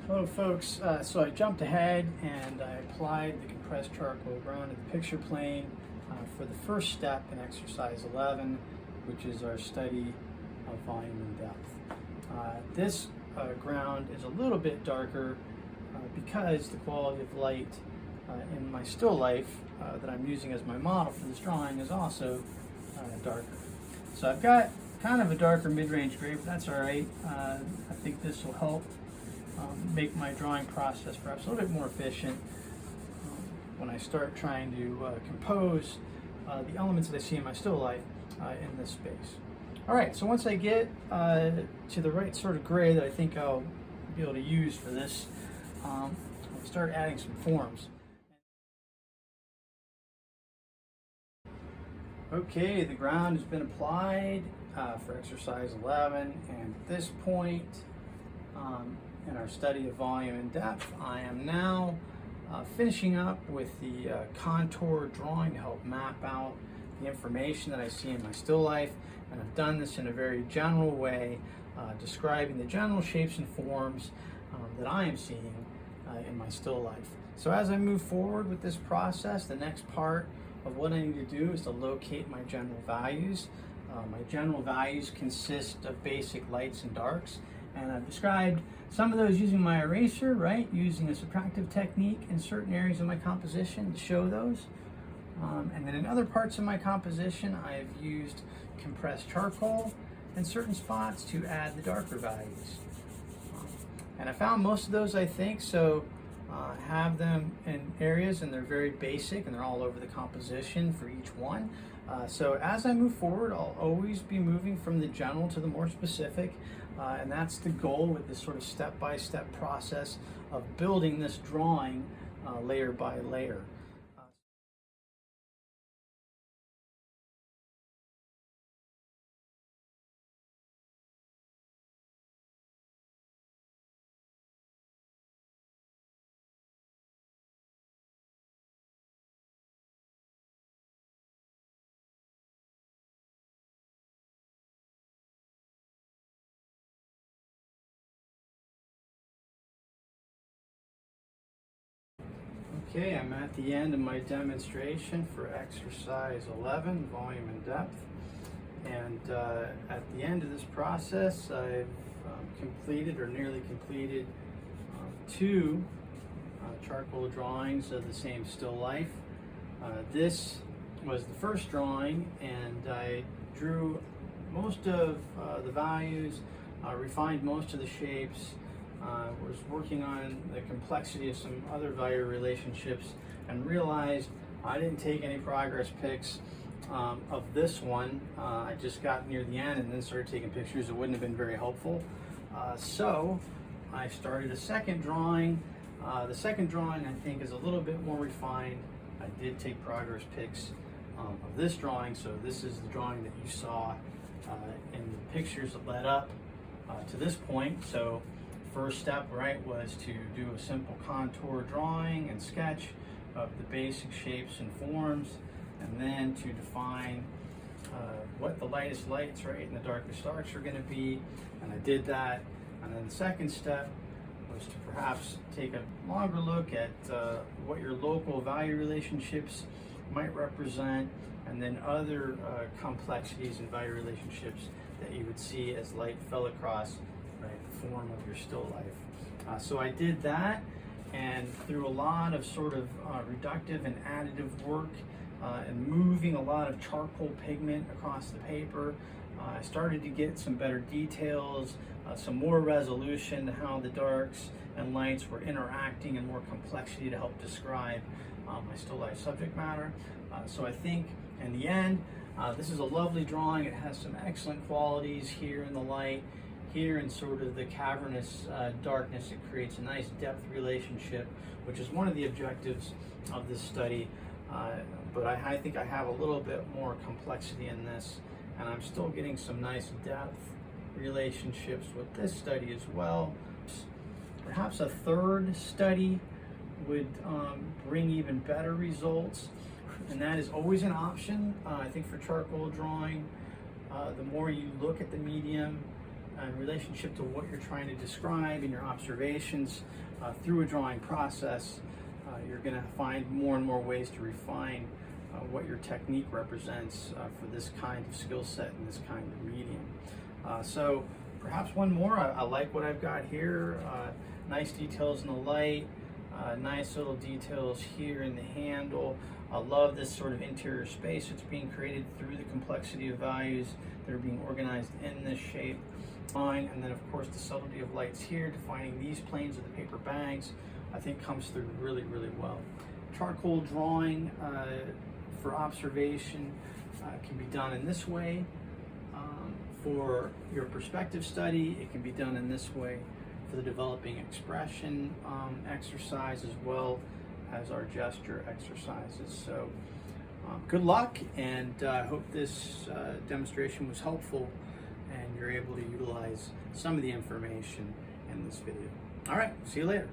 Hello folks, so I jumped ahead and I applied the compressed charcoal ground to the picture plane for the first step in exercise 11, which is our study of volume and depth. This ground is a little bit darker because the quality of light in my still life that I'm using as my model for this drawing is also darker. So I've got kind of a darker mid-range gray, but that's all right. I think this will help make my drawing process perhaps a little bit more efficient when I start trying to compose the elements that I see in my still life in this space. All right, so once I get to the right sort of gray that I think I'll be able to use for this, I'll start adding some forms. Okay, the ground has been applied for exercise 11, and at this point in our study of volume and depth, I am now finishing up with the contour drawing to help map out the information that I see in my still life, and I've done this in a very general way, describing the general shapes and forms that I am seeing in my still life. So as I move forward with this process, the next part of what I need to do is to locate my general values. My general values consist of basic lights and darks, and I've described some of those using my eraser, right? Using a subtractive technique in certain areas of my composition to show those. And then in other parts of my composition, I've used compressed charcoal in certain spots to add the darker values. And I found most of those, I think, so have them in areas, and they're very basic and they're all over the composition for each one. So as I move forward, I'll always be moving from the general to the more specific, and that's the goal with this sort of step-by-step process of building this drawing layer by layer. Okay, I'm at the end of my demonstration for exercise 11, volume and depth. And at the end of this process, I've completed or nearly completed two charcoal drawings of the same still life. This was the first drawing, and I drew most of the values, refined most of the shapes, was working on the complexity of some other value relationships, and realized I didn't take any progress pics of this one. I just got near the end and then started taking pictures. It wouldn't have been very helpful. So I started a second drawing. The second drawing, I think, is a little bit more refined. I did take progress pics of this drawing, so this is the drawing that you saw in the pictures that led up to this point. So first step, right, was to do a simple contour drawing and sketch of the basic shapes and forms, and then to define what the lightest lights, right, and the darkest darks are going to be, and I did that. And then the second step was to perhaps take a longer look at what your local value relationships might represent, and then other complexities and value relationships that you would see as light fell across, right, the form of your still life. So I did that, and through a lot of sort of reductive and additive work and moving a lot of charcoal pigment across the paper, I started to get some better details, some more resolution to how the darks and lights were interacting, and more complexity to help describe my still life subject matter. So I think in the end, this is a lovely drawing. It has some excellent qualities here in the light. Here in sort of the cavernous darkness, it creates a nice depth relationship, which is one of the objectives of this study. But I think I have a little bit more complexity in this, and I'm still getting some nice depth relationships with this study as well. Perhaps a third study would bring even better results, and that is always an option. I think for charcoal drawing, the more you look at the medium, in relationship to what you're trying to describe in your observations through a drawing process, you're going to find more and more ways to refine what your technique represents for this kind of skill set and this kind of medium. So perhaps one more. I like what I've got here. Nice details in the light, nice little details here in the handle. I love this sort of interior space that's being created through the complexity of values that are being organized in this shape. Fine. And then of course the subtlety of lights here, defining these planes of the paper bags, I think comes through really, really well. Charcoal drawing for observation can be done in this way. For your perspective study, it can be done in this way for the developing expression exercise, as well as our gesture exercises. So good luck, and I hope this demonstration was helpful and you're able to utilize some of the information in this video. All right, see you later.